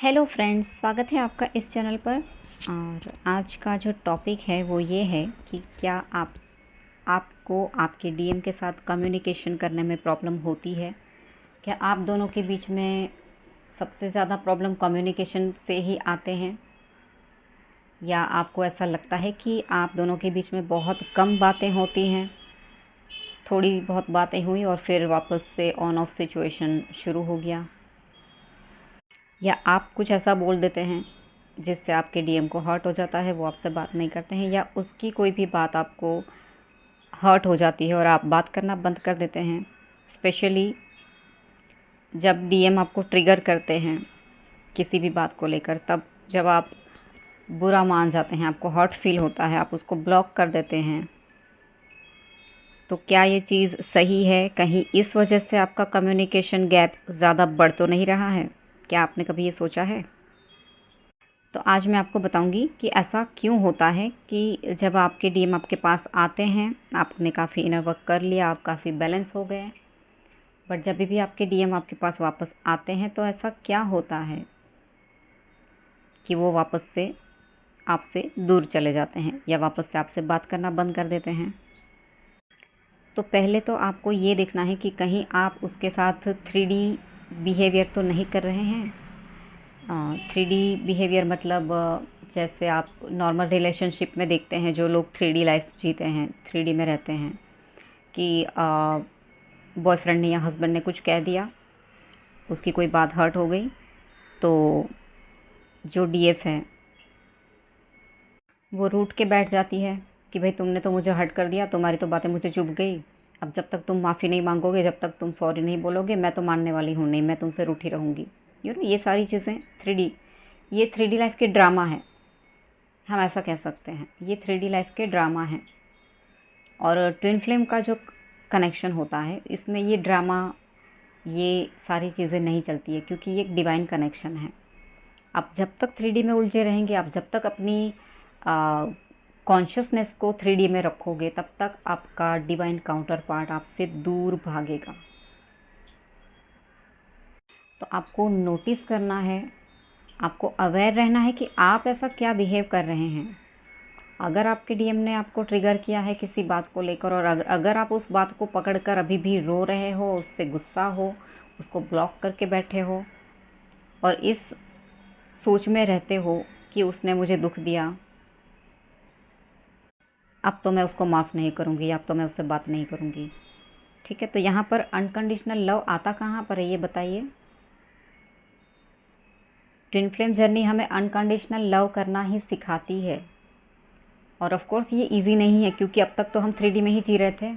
Hello friends, स्वागत है आपका इस चैनल पर। और आज का जो टॉपिक है वो ये है कि क्या आपको आपके डीएम के साथ कम्युनिकेशन करने में प्रॉब्लम होती है। क्या आप दोनों के बीच में सबसे ज़्यादा प्रॉब्लम कम्युनिकेशन से ही आते हैं, या आपको ऐसा लगता है कि आप दोनों के बीच में बहुत कम बातें होती हैं, थोड़ी बहुत बातें हुई और फिर वापस से ऑन ऑफ सिचुएशन शुरू हो गया, या आप कुछ ऐसा बोल देते हैं जिससे आपके डीएम को हर्ट हो जाता है, वो आपसे बात नहीं करते हैं, या उसकी कोई भी बात आपको हर्ट हो जाती है और आप बात करना बंद कर देते हैं। स्पेशली जब डीएम आपको ट्रिगर करते हैं किसी भी बात को लेकर, तब जब आप बुरा मान जाते हैं, आपको हर्ट फील होता है, आप उसको ब्लॉक कर देते हैं। तो क्या ये चीज़ सही है? कहीं इस वजह से आपका कम्युनिकेशन गैप ज़्यादा बढ़ तो नहीं रहा है? क्या आपने कभी ये सोचा है? तो आज मैं आपको बताऊंगी कि ऐसा क्यों होता है कि जब आपके डीएम आपके पास आते हैं, आपने काफ़ी इनर वर्क कर लिया, आप काफ़ी बैलेंस हो गए, बट जब भी आपके डीएम आपके पास वापस आते हैं तो ऐसा क्या होता है कि वो वापस से आपसे दूर चले जाते हैं या वापस से आपसे बात करना बंद कर देते हैं। तो पहले तो आपको ये देखना है कि कहीं आप उसके साथ 3D बिहेवियर तो नहीं कर रहे हैं। 3D बिहेवियर मतलब जैसे आप नॉर्मल रिलेशनशिप में देखते हैं, जो लोग 3D लाइफ जीते हैं, 3D में रहते हैं, कि बॉयफ्रेंड ने या हस्बैंड ने कुछ कह दिया, उसकी कोई बात हर्ट हो गई, तो जो डीएफ है वो रूठ के बैठ जाती है कि भाई तुमने तो मुझे हर्ट कर दिया, तुम्हारी तो बातें मुझे चुभ गई, अब जब तक तुम माफ़ी नहीं मांगोगे, जब तक तुम सॉरी नहीं बोलोगे, मैं तो मानने वाली हूँ नहीं, मैं तुमसे रूठी रहूँगी। ये सारी चीज़ें 3D, ये 3D लाइफ के ड्रामा है, हम ऐसा कह सकते हैं। ये 3D लाइफ के ड्रामा है। और ट्विन फ्लेम का जो कनेक्शन होता है, इसमें ये ड्रामा, ये सारी चीज़ें नहीं चलती है, क्योंकि ये एक डिवाइन कनेक्शन है। आप जब तक 3D में उलझे रहेंगे, आप जब तक अपनी कॉन्शियसनेस को 3D में रखोगे, तब तक आपका डिवाइन काउंटर पार्ट आपसे दूर भागेगा। तो आपको नोटिस करना है, आपको अवेयर रहना है कि आप ऐसा क्या बिहेव कर रहे हैं। अगर आपके डीएम ने आपको ट्रिगर किया है किसी बात को लेकर, और अगर आप उस बात को पकड़कर अभी भी रो रहे हो, उससे गुस्सा हो, उसको ब्लॉक करके बैठे हो और इस सोच में रहते हो कि उसने मुझे दुख दिया, अब तो मैं उसको माफ़ नहीं करूँगी, अब तो मैं उससे बात नहीं करूँगी, ठीक है। तो यहाँ पर अनकंडीशनल लव आता कहाँ पर है, ये बताइए। ट्विन फ्लेम जर्नी हमें अनकंडीशनल लव करना ही सिखाती है। और ऑफ कोर्स ये इजी नहीं है, क्योंकि अब तक तो हम 3D में ही जी रहे थे,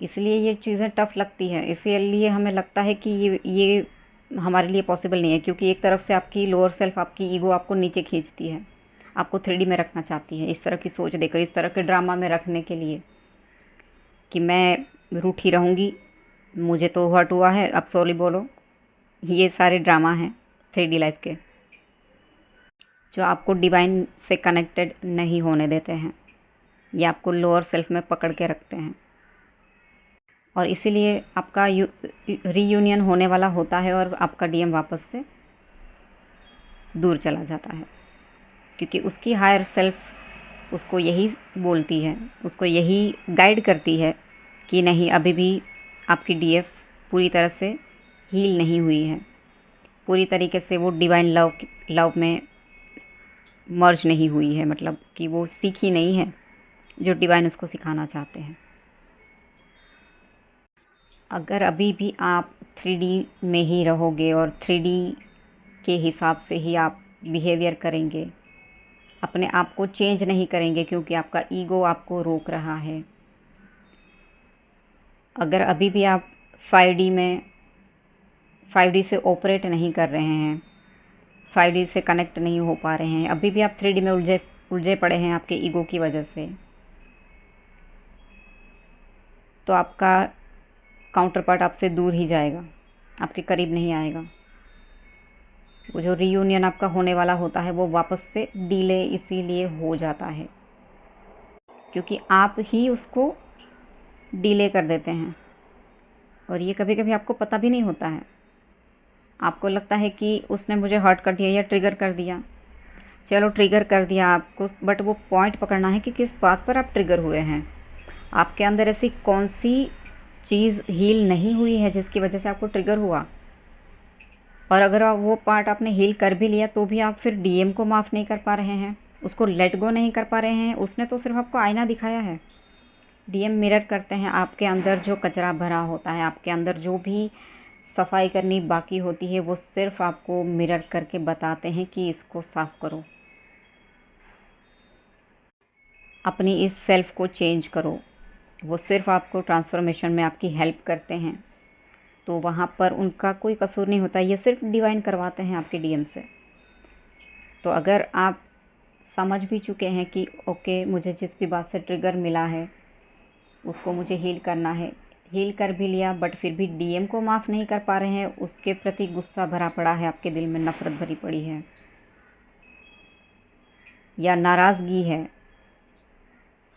इसलिए ये चीज़ें टफ़ लगती है। इसीलिए हमें लगता है कि ये हमारे लिए पॉसिबल नहीं है, क्योंकि एक तरफ से आपकी लोअर सेल्फ, आपकी ईगो आपको नीचे खींचती है, आपको 3D में रखना चाहती है, इस तरह की सोच देकर, इस तरह के ड्रामा में रखने के लिए कि मैं रूठी रहूँगी, मुझे तो हर्ट हुआ है, अब सॉरी बोलो। ये सारे ड्रामा हैं 3D लाइफ के, जो आपको डिवाइन से कनेक्टेड नहीं होने देते हैं, ये आपको लोअर सेल्फ में पकड़ के रखते हैं। और इसीलिए आपका रीयूनियन होने वाला होता है और आपका डीएम वापस से दूर चला जाता है, क्योंकि उसकी हायर सेल्फ उसको यही बोलती है, उसको यही गाइड करती है कि नहीं, अभी भी आपकी डीएफ पूरी तरह से हील नहीं हुई है, पूरी तरीके से वो डिवाइन लव में मर्ज नहीं हुई है, मतलब कि वो सीखी नहीं है जो डिवाइन उसको सिखाना चाहते हैं। अगर अभी भी आप 3D में ही रहोगे और 3D के हिसाब से ही आप बिहेवियर करेंगे, अपने आप को चेंज नहीं करेंगे, क्योंकि आपका ईगो आपको रोक रहा है। अगर अभी भी आप 5D से ऑपरेट नहीं कर रहे हैं, 5D से कनेक्ट नहीं हो पा रहे हैं, अभी भी आप 3D में उलझे पड़े हैं आपके ईगो की वजह से, तो आपका काउंटर पार्ट आपसे दूर ही जाएगा, आपके करीब नहीं आएगा। वो जो रीयूनियन आपका होने वाला होता है, वो वापस से डिले इसीलिए हो जाता है क्योंकि आप ही उसको डिले कर देते हैं, और ये कभी कभी आपको पता भी नहीं होता है। आपको लगता है कि उसने मुझे हर्ट कर दिया या ट्रिगर कर दिया। चलो ट्रिगर कर दिया आपको, बट वो पॉइंट पकड़ना है कि किस बात पर आप ट्रिगर हुए हैं। आपके अंदर ऐसी कौन सी चीज़ हील नहीं हुई है जिसकी वजह से आपको ट्रिगर हुआ। और अगर वो पार्ट आपने हील कर भी लिया तो भी आप फिर डीएम को माफ़ नहीं कर पा रहे हैं, उसको लेट गो नहीं कर पा रहे हैं। उसने तो सिर्फ आपको आईना दिखाया है। डीएम मिरर करते हैं आपके अंदर जो कचरा भरा होता है, आपके अंदर जो भी सफाई करनी बाकी होती है, वो सिर्फ आपको मिरर करके बताते हैं कि इसको साफ़ करो, अपनी इस सेल्फ़ को चेंज करो। वो सिर्फ आपको ट्रांसफॉर्मेशन में आपकी हेल्प करते हैं। तो वहाँ पर उनका कोई कसूर नहीं होता, ये सिर्फ डिवाइन करवाते हैं आपके डीएम से। तो अगर आप समझ भी चुके हैं कि ओके, मुझे जिस भी बात से ट्रिगर मिला है उसको मुझे हील करना है, हील कर भी लिया, बट फिर भी डीएम को माफ़ नहीं कर पा रहे हैं, उसके प्रति गुस्सा भरा पड़ा है, आपके दिल में नफ़रत भरी पड़ी है या नाराज़गी है,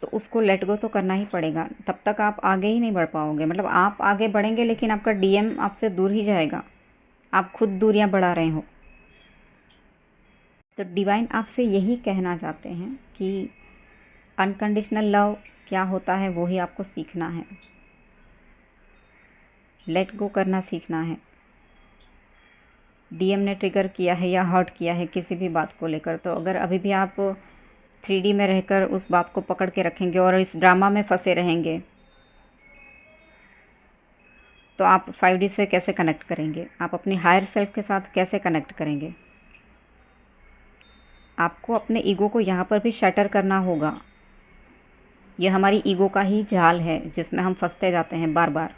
तो उसको लेट गो तो करना ही पड़ेगा। तब तक आप आगे ही नहीं बढ़ पाओगे। मतलब आप आगे बढ़ेंगे लेकिन आपका डीएम आपसे दूर ही जाएगा, आप खुद दूरियां बढ़ा रहे हो। तो डिवाइन आपसे यही कहना चाहते हैं कि अनकंडीशनल लव क्या होता है वो ही आपको सीखना है, लेट गो करना सीखना है। डीएम ने ट्रिगर किया है या हर्ट किया है किसी भी बात को लेकर, तो अगर अभी भी आप 3D में रहकर उस बात को पकड़ के रखेंगे और इस ड्रामा में फंसे रहेंगे, तो आप 5D से कैसे कनेक्ट करेंगे, आप अपनी हायर सेल्फ के साथ कैसे कनेक्ट करेंगे। आपको अपने ईगो को यहाँ पर भी शटर करना होगा। ये हमारी ईगो का ही जाल है जिसमें हम फंसते जाते हैं बार बार,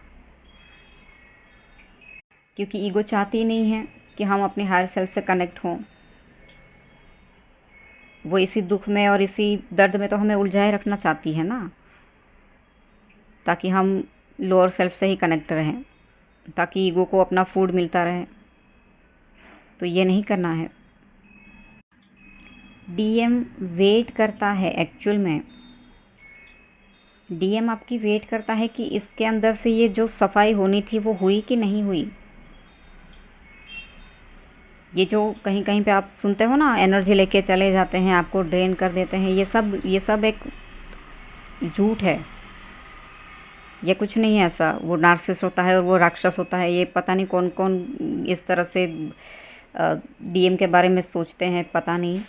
क्योंकि ईगो चाहती ही नहीं है कि हम अपनी हायर सेल्फ से कनेक्ट हों। वो इसी दुख में और इसी दर्द में तो हमें उलझाए रखना चाहती है ना, ताकि हम लोअर सेल्फ से ही कनेक्ट रहें, ताकि ईगो को अपना फूड मिलता रहे। तो ये नहीं करना है। डीएम वेट करता है, एक्चुअल में डीएम आपकी वेट करता है कि इसके अंदर से ये जो सफाई होनी थी वो हुई कि नहीं हुई। ये जो कहीं कहीं पे आप सुनते हो ना, एनर्जी लेके चले जाते हैं, आपको ड्रेन कर देते हैं, ये सब एक झूठ है। ये कुछ नहीं है ऐसा। वो नार्सिसिस्ट होता है और वो राक्षस होता है, ये पता नहीं कौन कौन इस तरह से डीएम के बारे में सोचते हैं, पता नहीं।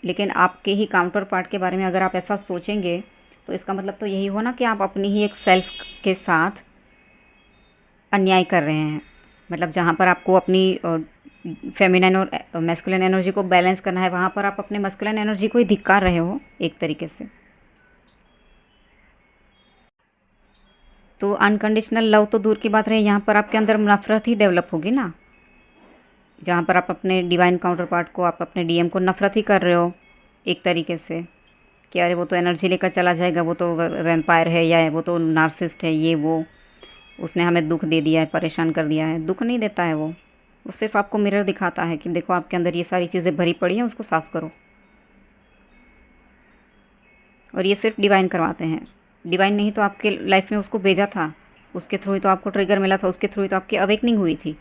लेकिन आपके ही काउंटर पार्ट के बारे में अगर आप ऐसा सोचेंगे तो इसका मतलब तो यही हो ना कि आप अपनी ही एक सेल्फ के साथ अन्याय कर रहे हैं। मतलब जहाँ पर आपको अपनी फेमिनिन और मैस्कुलिन एनर्जी को बैलेंस करना है, वहाँ पर आप अपने मैस्कुलिन एनर्जी को ही धिक्कार रहे हो एक तरीके से। तो अनकंडीशनल लव तो दूर की बात रही, यहाँ पर आपके अंदर नफ़रत ही डेवलप होगी ना। जहाँ पर आप अपने डिवाइन काउंटर पार्ट को, आप अपने डीएम को नफ़रत ही कर रहे हो एक तरीके से, कि अरे वो तो एनर्जी लेकर चला जाएगा, वो तो वैम्पायर है, या वो तो नार्सिसिस्ट है, ये वो उसने हमें दुख दे दिया है, परेशान कर दिया है। दुख नहीं देता है वो सिर्फ आपको मिरर दिखाता है कि देखो आपके अंदर ये सारी चीज़ें भरी पड़ी हैं, उसको साफ़ करो। और ये सिर्फ डिवाइन करवाते हैं। डिवाइन नहीं तो आपके लाइफ में उसको भेजा था, उसके थ्रू ही तो आपको ट्रिगर मिला था, उसके थ्रू ही तो आपकी अवेकनिंग हुई थी।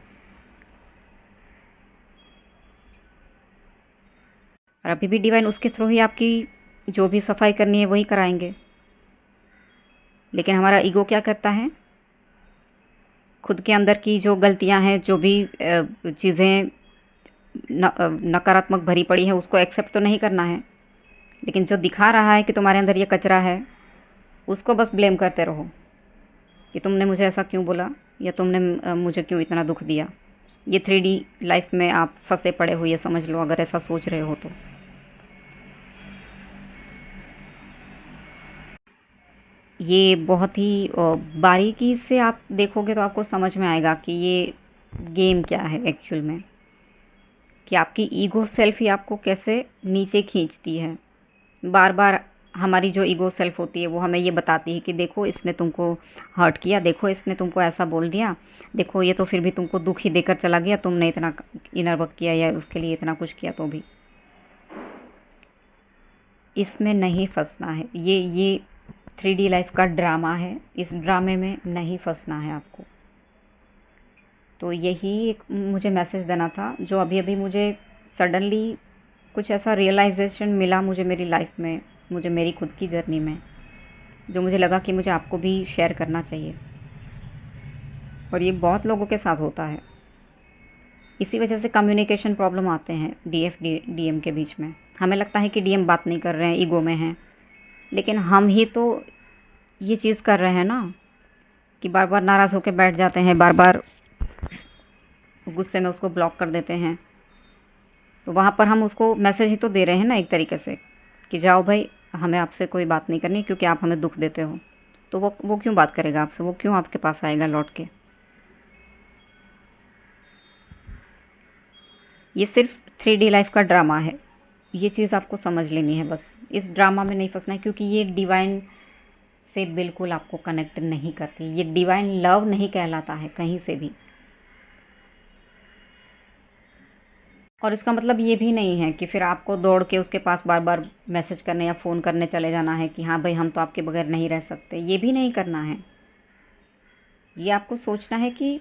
और अभी भी डिवाइन उसके थ्रू ही आपकी जो भी सफाई करनी है वही कराएंगे। लेकिन हमारा ईगो क्या करता है, खुद के अंदर की जो गलतियां हैं, जो भी चीज़ें नकारात्मक भरी पड़ी है, उसको एक्सेप्ट तो नहीं करना है। लेकिन जो दिखा रहा है कि तुम्हारे अंदर ये कचरा है, उसको बस ब्लेम करते रहो कि तुमने मुझे ऐसा क्यों बोला, या तुमने मुझे क्यों इतना दुख दिया। ये 3D लाइफ में आप फंसे पड़े हो, ये समझ लो, अगर ऐसा सोच रहे हो तो। ये बहुत ही बारीकी से आप देखोगे तो आपको समझ में आएगा कि ये गेम क्या है एक्चुअल में, कि आपकी ईगो सेल्फ ही आपको कैसे नीचे खींचती है। बार बार हमारी जो ईगो सेल्फ होती है वो हमें ये बताती है कि देखो इसने तुमको हर्ट किया, देखो इसने तुमको ऐसा बोल दिया, देखो ये तो फिर भी तुमको दुख ही देकर चला गया, तुमने इतना इनर वर्क किया या उसके लिए इतना कुछ किया तो भी। इसमें नहीं फंसना है। ये 3D लाइफ का ड्रामा है, इस ड्रामे में नहीं फंसना है आपको। तो यही एक मुझे मैसेज देना था, जो अभी अभी मुझे सडनली कुछ ऐसा रियलाइजेशन मिला मुझे मेरी लाइफ में, मुझे मेरी खुद की जर्नी में, जो मुझे लगा कि मुझे आपको भी शेयर करना चाहिए। और ये बहुत लोगों के साथ होता है। इसी वजह से कम्युनिकेशन प्रॉब्लम आते हैं डीएफ डीएम के बीच में। हमें लगता है कि डीएम बात नहीं कर रहे हैं, ईगो में हैं, लेकिन हम ही तो ये चीज़ कर रहे हैं ना, कि बार बार नाराज़ होकर बैठ जाते हैं, बार बार गुस्से में उसको ब्लॉक कर देते हैं। तो वहाँ पर हम उसको मैसेज ही तो दे रहे हैं ना एक तरीके से, कि जाओ भाई, हमें आपसे कोई बात नहीं करनी क्योंकि आप हमें दुख देते हो। तो वो क्यों बात करेगा आपसे, वो क्यों आपके पास आएगा लौट के। ये सिर्फ 3D लाइफ का ड्रामा है, ये चीज़ आपको समझ लेनी है। बस इस ड्रामा में नहीं फंसना है, क्योंकि ये डिवाइन से बिल्कुल आपको कनेक्ट नहीं करती। ये डिवाइन लव नहीं कहलाता है कहीं से भी। और इसका मतलब ये भी नहीं है कि फिर आपको दौड़ के उसके पास बार बार मैसेज करने या फ़ोन करने चले जाना है कि हाँ भाई, हम तो आपके बगैर नहीं रह सकते। ये भी नहीं करना है। ये आपको सोचना है कि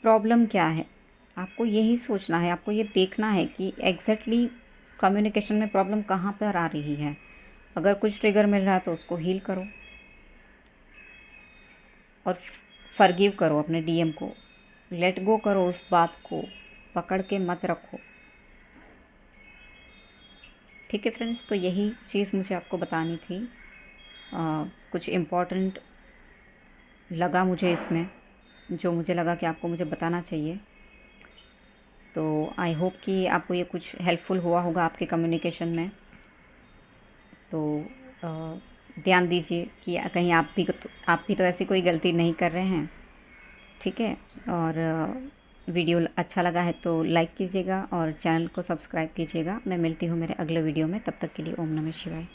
प्रॉब्लम क्या है। आपको यही सोचना है, आपको ये देखना है कि एग्जैक्टली कम्युनिकेशन में प्रॉब्लम कहाँ पर आ रही है। अगर कुछ ट्रिगर मिल रहा है तो उसको हील करो और फॉरगिव करो अपने डीएम को। लेट गो करो, उस बात को पकड़ के मत रखो। ठीक है फ्रेंड्स, तो यही चीज़ मुझे आपको बतानी थी। कुछ इम्पोर्टेंट लगा मुझे इसमें, जो मुझे लगा कि आपको मुझे बताना चाहिए। तो आई होप कि आपको ये कुछ हेल्पफुल हुआ होगा आपके कम्युनिकेशन में। तो ध्यान दीजिए कि कहीं आप भी तो ऐसी कोई गलती नहीं कर रहे हैं। ठीक है, और वीडियो अच्छा लगा है तो लाइक कीजिएगा और चैनल को सब्सक्राइब कीजिएगा। मैं मिलती हूँ मेरे अगले वीडियो में, तब तक के लिए ओम नमः शिवाय।